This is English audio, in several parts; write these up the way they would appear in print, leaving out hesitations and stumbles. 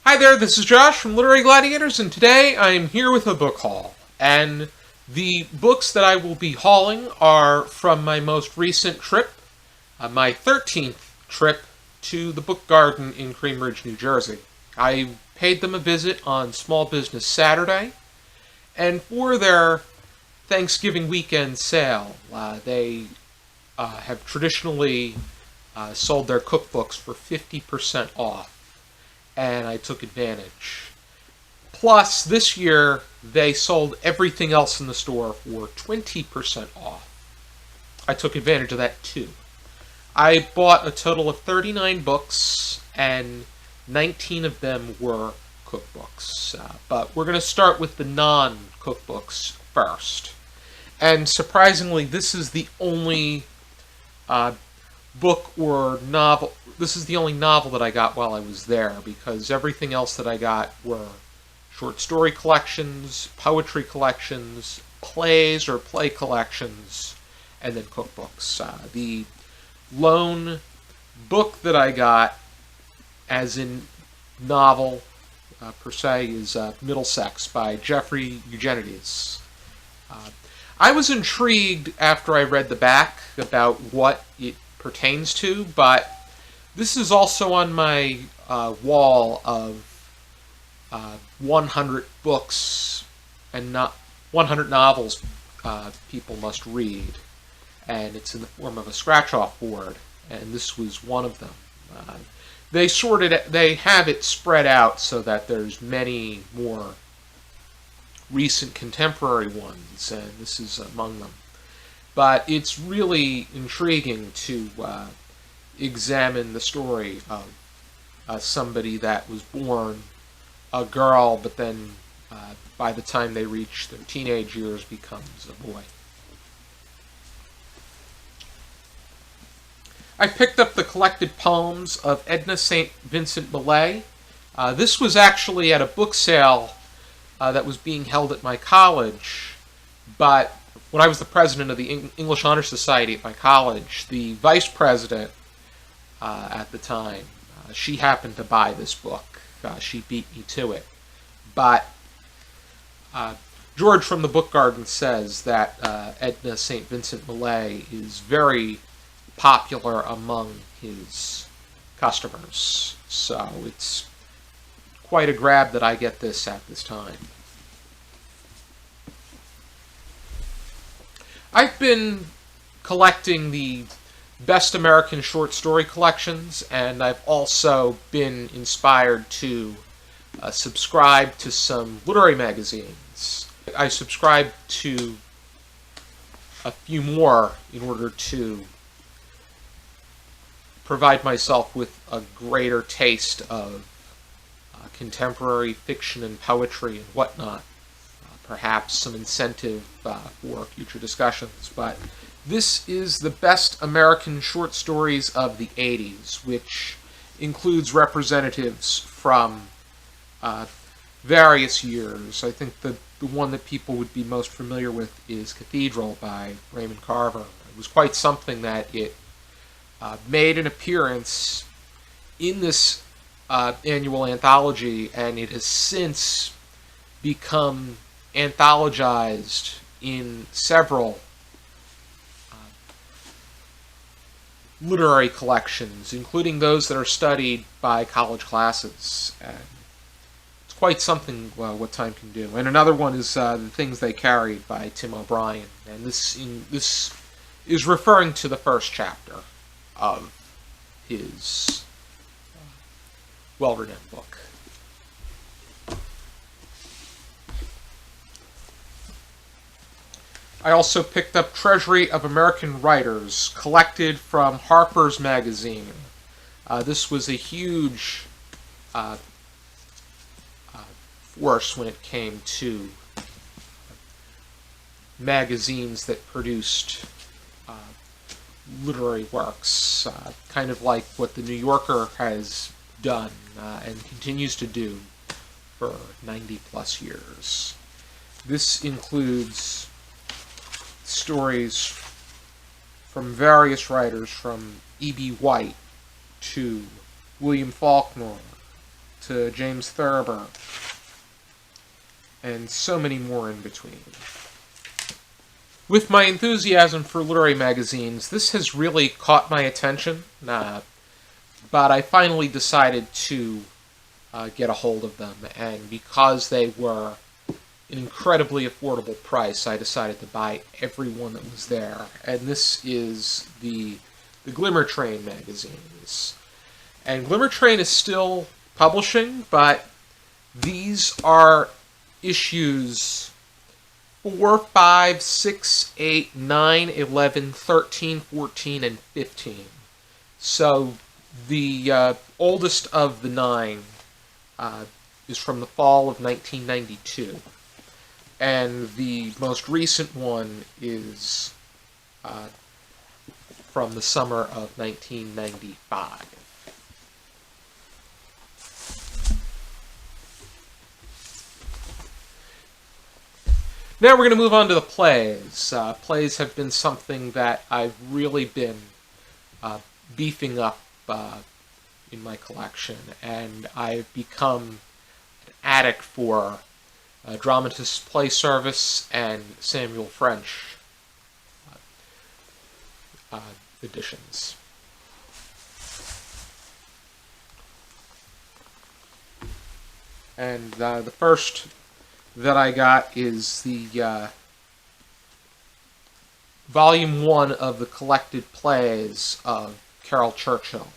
Hi there, this is Josh from Literary Gladiators, and today I'm here with a book haul. And the books that I will be hauling are from my most recent trip, my 13th trip to the Book Garden in Cream Ridge, New Jersey. I paid them a visit on Small Business Saturday, and for their Thanksgiving weekend sale, they have traditionally sold their cookbooks for 50% off. And I took advantage. Plus, this year, they sold everything else in the store for 20% off. I took advantage of that, too. I bought a total of 39 books, and 19 of them were cookbooks. But we're going to start with the non-cookbooks first. And surprisingly, this is the only book or novel. This is the only novel that I got while I was there, because everything else that I got were short story collections, poetry collections, plays or play collections, and then cookbooks. The lone book that I got, as in novel per se, is Middlesex by Eugenides. I was intrigued after I read the back about what it pertains to, but this is also on my wall of 100 books and not 100 novels people must read, and it's in the form of a scratch-off board, and this was one of them. They have it spread out so that there's many more recent contemporary ones, and this is among them. But it's really intriguing to examine the story of somebody that was born a girl, but then by the time they reach their teenage years becomes a boy. I picked up the collected poems of Edna St. Vincent Millay. This was actually at a book sale that was being held at my college, but when I was the president of the English Honor Society at my college, the vice president at the time, she happened to buy this book. She beat me to it. But George from the Book Garden says that Edna St. Vincent Millay is very popular among his customers. So it's quite a grab that I get this at this time. I've been collecting the best American short story collections, and I've also been inspired to subscribe to some literary magazines. I subscribe to a few more in order to provide myself with a greater taste of contemporary fiction and poetry and whatnot. Perhaps some incentive for future discussions, but this is the best American short stories of the 80s, which includes representatives from various years. I think the one that people would be most familiar with is Cathedral by Raymond Carver. It was quite something that it made an appearance in this annual anthology, and it has since become anthologized in several literary collections, including those that are studied by college classes. And it's quite something what time can do. And another one is The Things They Carried by Tim O'Brien. And this is referring to the first chapter of his well-written book. I also picked up Treasury of American Writers, collected from Harper's magazine. This was a huge force when it came to magazines that produced literary works, kind of like what the New Yorker has done and continues to do for 90-plus years. This includes stories from various writers, from E.B. White to William Faulkner to James Thurber, and so many more in between. With my enthusiasm for literary magazines, this has really caught my attention, but I finally decided to get a hold of them, and because they were an incredibly affordable price, I decided to buy every one that was there. And this is the Glimmer Train magazines. And Glimmer Train is still publishing, but these are issues 4, 5, 6, 8, 9, 11, 13, 14, and 15. So the oldest of the 9 is from the fall of 1992. And the most recent one is from the summer of 1995. Now we're going to move on to the plays. Plays have been something that I've really been beefing up in my collection, and I've become an addict for Dramatist's Play Service and Samuel French editions. And the first that I got is the Volume 1 of the collected plays of Caryl Churchill.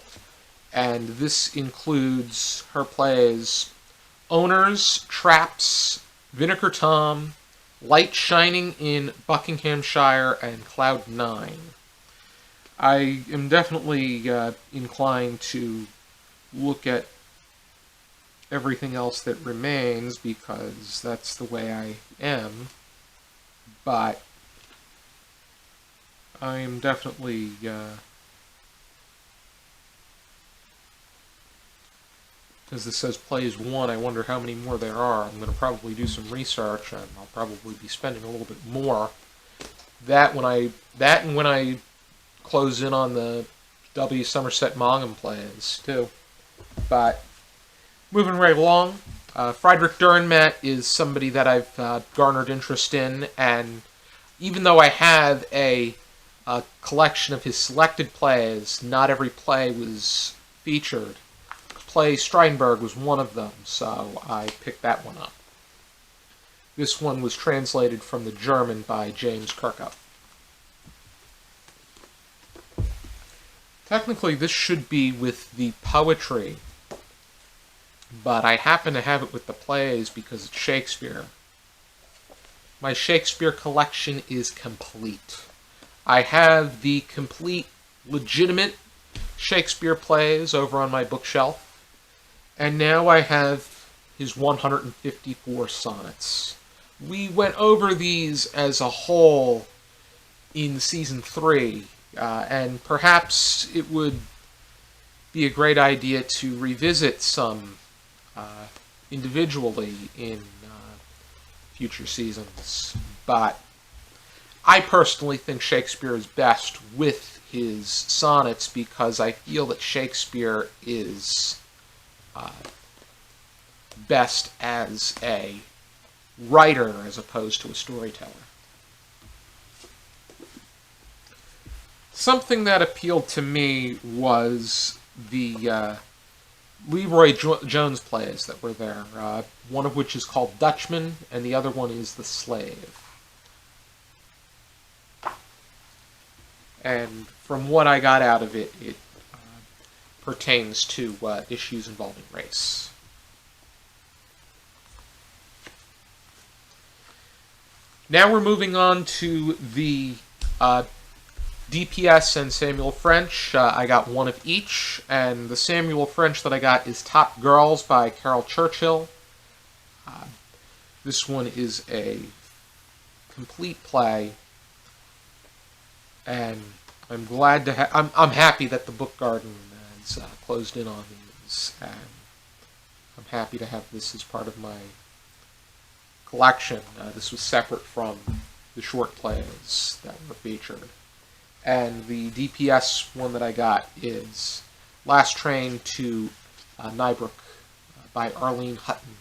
And this includes her plays Owners, Traps, Vinegar Tom, Light Shining in Buckinghamshire, and Cloud 9. I am definitely inclined to look at everything else that remains, because that's the way I am, but I am definitely as this says Plays 1, I wonder how many more there are. I'm going to probably do some research, and I'll probably be spending a little bit more. That and when I close in on the W. Somerset Maugham plays, too. But moving right along, Friedrich Durrenmatt is somebody that I've garnered interest in, and even though I have a collection of his selected plays, not every play was featured. Play Strindberg was one of them, so I picked that one up. This one was translated from the German by James Kirkup. Technically, this should be with the poetry, but I happen to have it with the plays because it's Shakespeare. My Shakespeare collection is complete. I have the complete, legitimate Shakespeare plays over on my bookshelf, and now I have his 154 sonnets. We went over these as a whole in Season 3, and perhaps it would be a great idea to revisit some individually in future seasons. But I personally think Shakespeare is best with his sonnets because I feel that Shakespeare is best as a writer as opposed to a storyteller. Something that appealed to me was the LeRoi Jones plays that were there, one of which is called Dutchman, and the other one is The Slave. And from what I got out of it, it pertains to issues involving race. Now we're moving on to the DPS and Samuel French. I got one of each, and the Samuel French that I got is Top Girls by Caryl Churchill. This one is a complete play, and I'm glad to I'm happy that the Book Garden has closed in on these, and I'm happy to have this as part of my collection. This was separate from the short plays that were featured. And the DPS one that I got is Last Train to Nibroc by Arlene Hutton.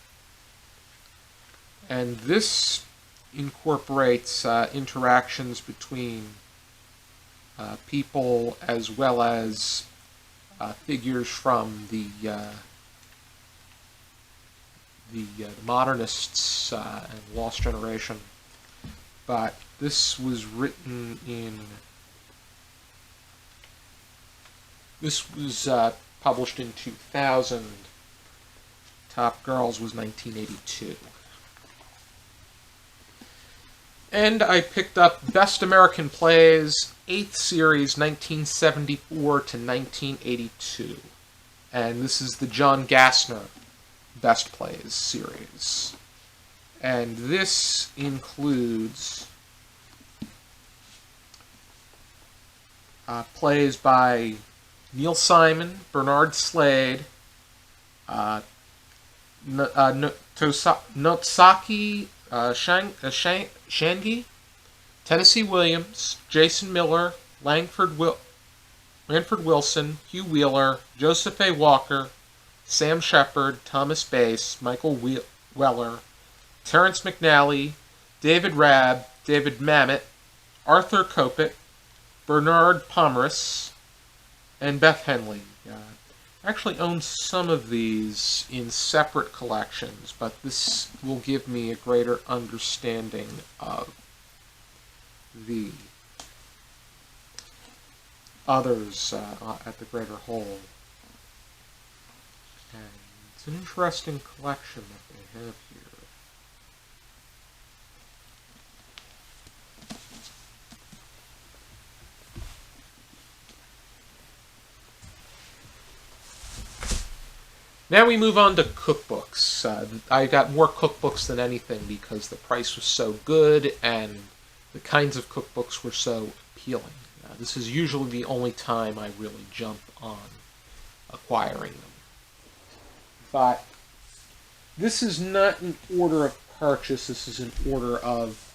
And this incorporates interactions between people as well as figures from the modernists and lost generation. But this was written in... This was published in 2000. Top Girls was 1982. And I picked up Best American Plays, 8th series, 1974 to 1982. And this is the John Gassner Best Plays series. And this includes plays by Neil Simon, Bernard Slade, Notsaki Shangi, Tennessee Williams, Jason Miller, Langford Wilson, Hugh Wheeler, Joseph A. Walker, Sam Shepard, Thomas Bass, Michael Weller, Terrence McNally, David Rabb, David Mamet, Arthur Kopit, Bernard Pomeroy, and Beth Henley. I actually own some of these in separate collections, but this will give me a greater understanding of the others at the greater whole. And it's an interesting collection that they have here. Now we move on to cookbooks. I got more cookbooks than anything because the price was so good and the kinds of cookbooks were so appealing. This is usually the only time I really jump on acquiring them. But this is not an order of purchase, this is an order of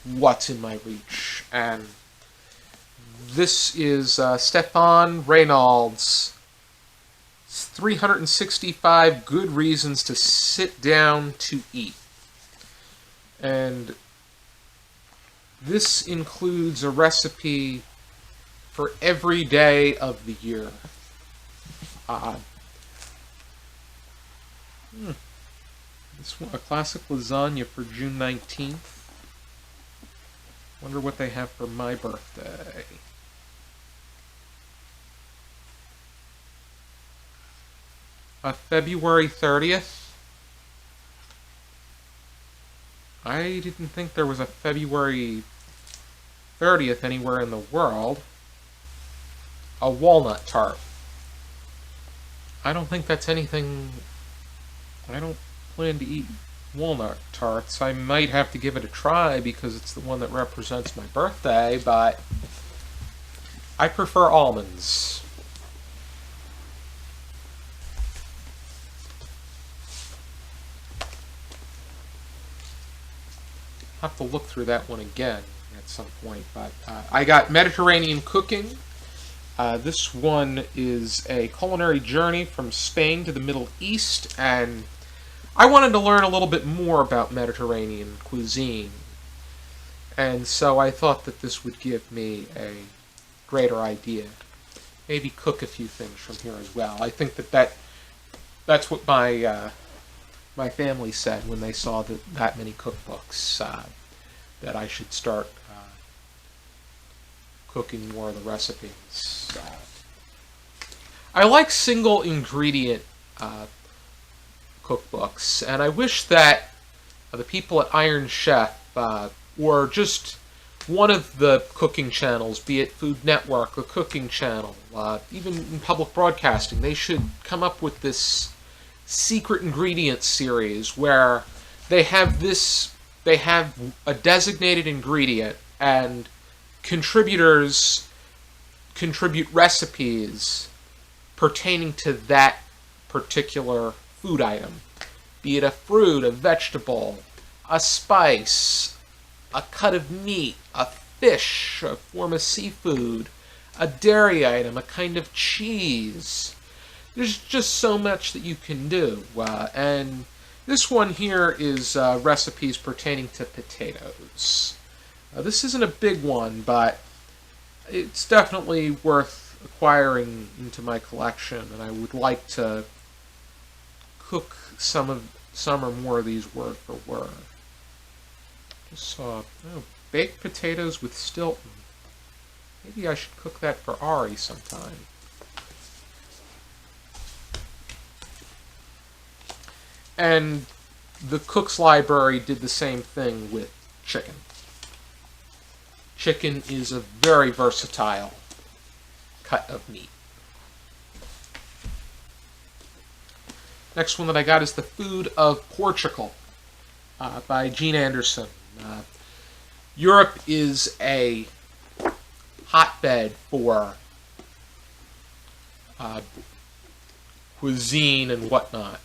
what's in my reach. And this is Stephane Reynaud's 365 Good Reasons to Sit Down to Eat. And this includes a recipe for every day of the year. This one, a classic lasagna for June 19th. Wonder what they have for my birthday. February 30th. I didn't think there was a February 30th anywhere in the world. A walnut tart. I don't think that's anything... I don't plan to eat walnut tarts. I might have to give it a try because it's the one that represents my birthday, but I prefer almonds. I'll have to look through that one again at some point, but I got Mediterranean Cooking. This one is a culinary journey from Spain to the Middle East, and I wanted to learn a little bit more about Mediterranean cuisine. And so I thought that this would give me a greater idea. Maybe cook a few things from here as well. I think that's what my family said when they saw that many cookbooks, that I should start cooking more of the recipes. I like single ingredient cookbooks, and I wish that the people at Iron Chef, or just one of the cooking channels, be it Food Network, the Cooking Channel, even in public broadcasting, they should come up with this secret ingredients series where they have a designated ingredient and contributors contribute recipes pertaining to that particular food item, be it a fruit, a vegetable, a spice, a cut of meat, a fish, a form of seafood, a dairy item, a kind of cheese. there's just so much that you can do. And this one here is recipes pertaining to potatoes. This isn't a big one, but it's definitely worth acquiring into my collection, and I would like to cook some or more of these word for word. Just saw baked potatoes with Stilton. Maybe I should cook that for Ari sometime. And the Cook's Library did the same thing with chicken. Chicken is a very versatile cut of meat. Next one that I got is The Food of Portugal by Jean Anderson. Europe is a hotbed for cuisine and whatnot.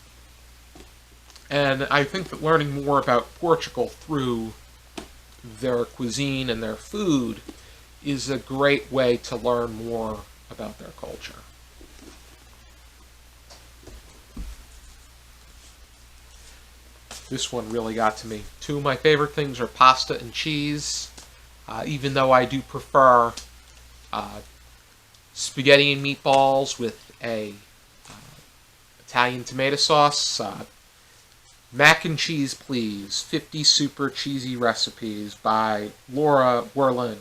And I think that learning more about Portugal through their cuisine and their food is a great way to learn more about their culture. This one really got to me. Two of my favorite things are pasta and cheese, even though I do prefer spaghetti and meatballs with a Italian tomato sauce. Mac and Cheese Please, 50 Super Cheesy Recipes by Laura Werlin.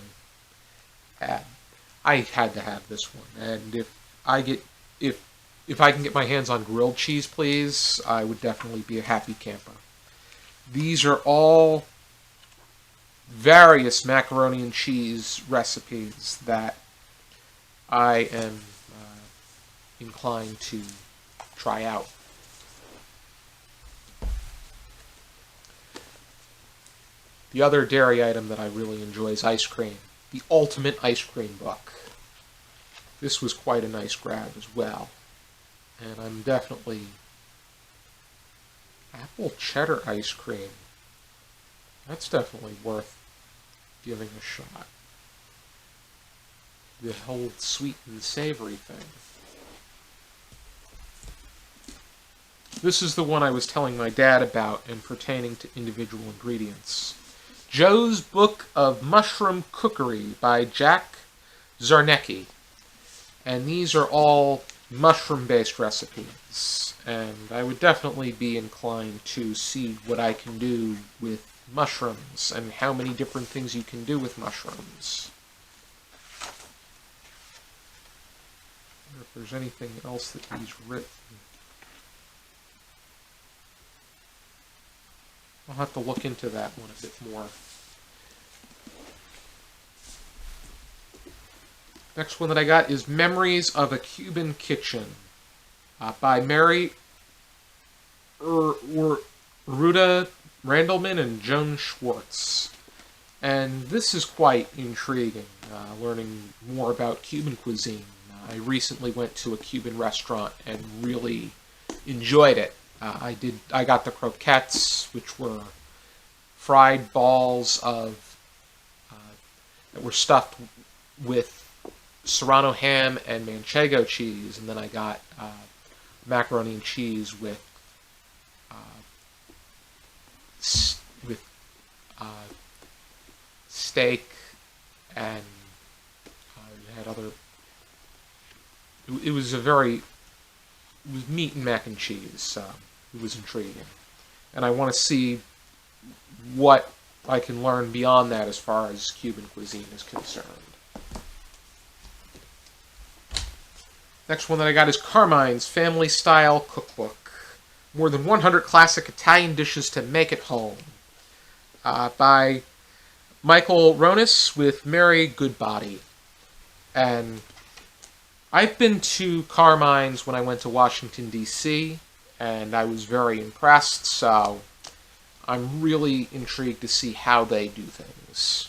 I had to have this one, and if I can get my hands on grilled cheese please, I would definitely be a happy camper. These are all various macaroni and cheese recipes that I am inclined to try out. The other dairy item that I really enjoy is ice cream. The Ultimate Ice Cream Book. This was quite a nice grab as well. And I'm definitely... apple cheddar ice cream. That's definitely worth giving a shot. The whole sweet and savory thing. This is the one I was telling my dad about and pertaining to individual ingredients. Joe's Book of Mushroom Cookery by Jack Zarnecki. And these are all mushroom-based recipes. And I would definitely be inclined to see what I can do with mushrooms and how many different things you can do with mushrooms. I wonder if there's anything else that he's written. I'll have to look into that one a bit more. Next one that I got is Memories of a Cuban Kitchen by Mary Ruda Randleman and Joan Schwartz. And this is quite intriguing, learning more about Cuban cuisine. I recently went to a Cuban restaurant and really enjoyed it. I got the croquettes, which were fried balls of that were stuffed with Serrano ham and Manchego cheese, and then I got macaroni and cheese with steak, and it had other. It was meat and mac and cheese. It was intriguing, and I want to see what I can learn beyond that as far as Cuban cuisine is concerned. Next one that I got is Carmine's Family Style Cookbook. More than 100 classic Italian dishes to make at home. By Michael Ronis with Mary Goodbody. And I've been to Carmine's when I went to Washington, D.C., and I was very impressed, so I'm really intrigued to see how they do things.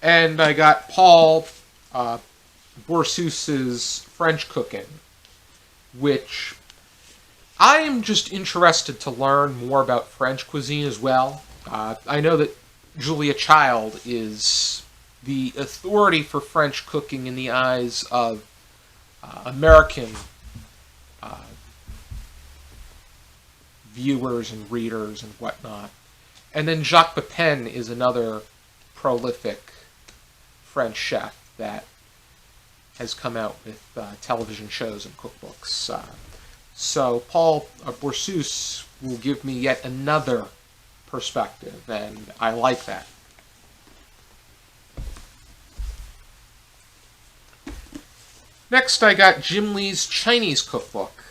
And I got Paul Bourseus's French Cooking, which I am just interested to learn more about French cuisine as well. I know that Julia Child is the authority for French cooking in the eyes of American viewers and readers and whatnot. And then Jacques Pepin is another prolific French chef that has come out with television shows and cookbooks. So Paul Boursus will give me yet another perspective, and I like that. Next, I got Jim Lee's Chinese cookbook.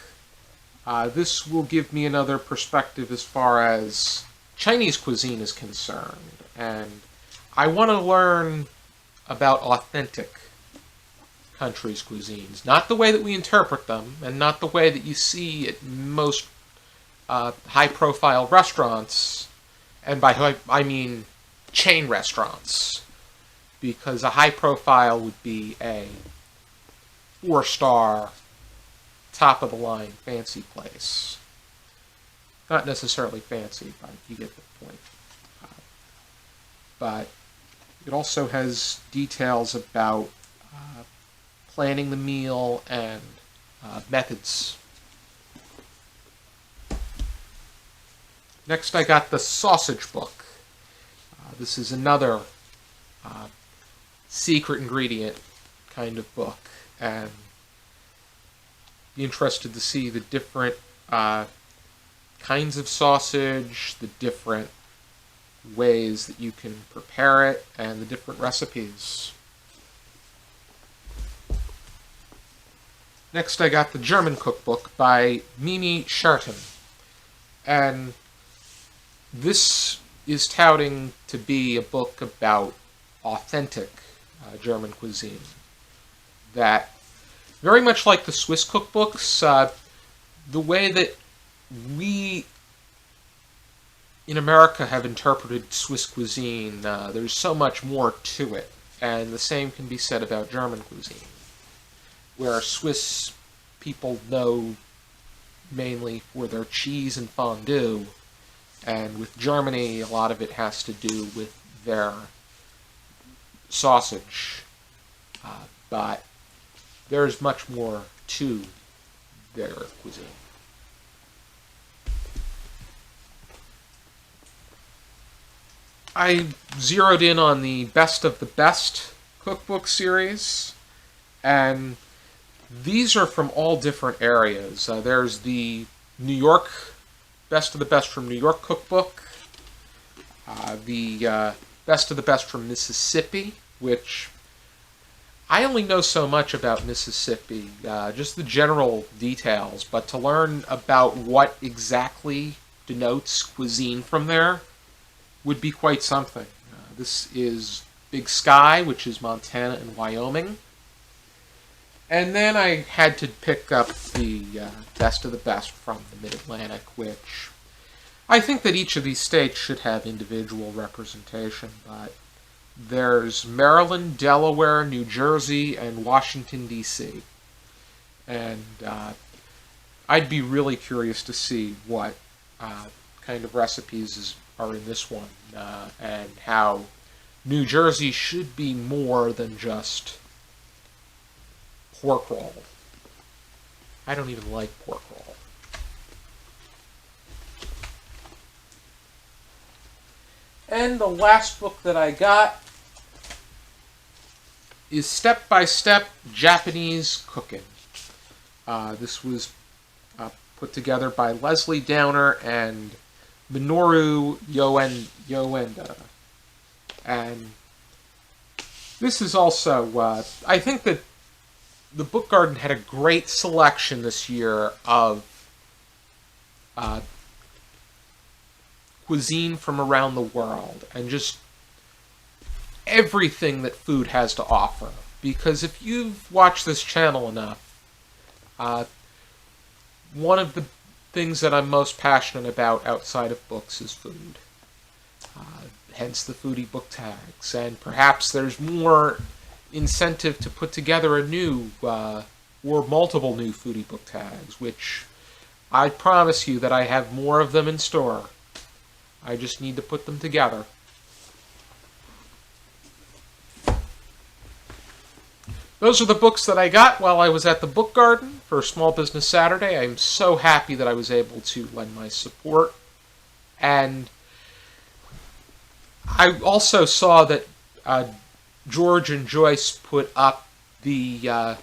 This will give me another perspective as far as Chinese cuisine is concerned, and I want to learn about authentic countries' cuisines. Not the way that we interpret them, and not the way that you see at most high-profile restaurants, and by I mean chain restaurants, because a high-profile would be a 4-star, top-of-the-line fancy place. Not necessarily fancy, but you get the point. But it also has details about planning the meal and methods. Next, I got the Sausage Book. This is another secret ingredient kind of book, and be interested to see the different kinds of sausage, the different ways that you can prepare it, and the different recipes. Next, I got the German cookbook by Mimi Scherten, and this is touting to be a book about authentic German cuisine. That, very much like the Swiss cookbooks, the way that we in America have interpreted Swiss cuisine, there's so much more to it, and the same can be said about German cuisine, where Swiss people know mainly for their cheese and fondue, and with Germany, a lot of it has to do with their sausage. But there's much more to their cuisine. I zeroed in on the Best of the Best cookbook series, and these are from all different areas. There's the New York Best of the Best from New York cookbook, the Best of the Best from Mississippi, which I only know so much about Mississippi, just the general details, but to learn about what exactly denotes cuisine from there would be quite something. This is Big Sky, which is Montana and Wyoming. And then I had to pick up the Best of the Best from the Mid-Atlantic, which I think that each of these states should have individual representation, but there's Maryland, Delaware, New Jersey, and Washington, D.C. And I'd be really curious to see what kind of recipes are in this one, and how New Jersey should be more than just pork roll. I don't even like pork roll. And the last book that I got is Step by Step Japanese Cooking. This was put together by Leslie Downer and Minoru Yoenda. And this is also, I think that the Book Garden had a great selection this year of cuisine from around the world, and just everything that food has to offer. Because if you've watched this channel enough, one of the things that I'm most passionate about outside of books is food. Hence the foodie book tags. And perhaps there's more incentive to put together a new or multiple new foodie book tags, which I promise you that I have more of them in store. I just need to put them together. those are the books that I got while I was at the Book Garden for Small Business Saturday. I'm so happy that I was able to lend my support. And I also saw that George and Joyce put up the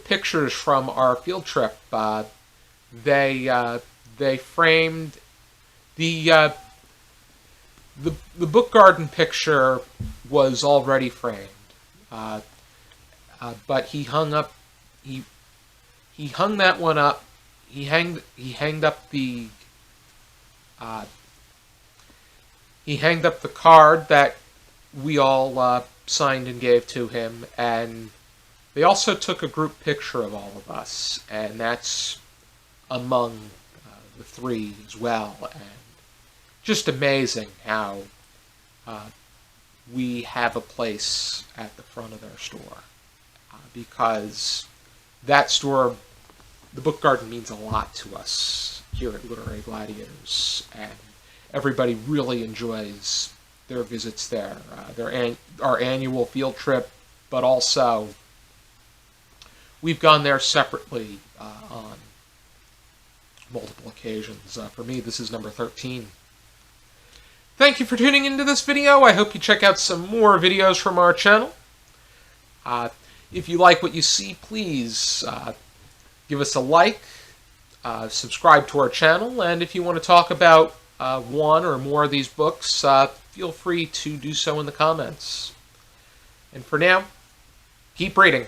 pictures from our field trip. They framed the Book Garden picture was already framed, but he hung that one up. He hanged up the card that we all signed and gave to him, and they also took a group picture of all of us, and that's among the three as well. And just amazing how we have a place at the front of their store, because that store, the Book Garden, means a lot to us here at Literary Gladiators, and everybody really enjoys their visits there. Our annual field trip, but also we've gone there separately on multiple occasions. For me, this is number 13. Thank you for tuning into this video. I hope you check out some more videos from our channel. If you like what you see, please give us a like, subscribe to our channel, and if you want to talk about one or more of these books, feel free to do so in the comments. And for now, keep reading.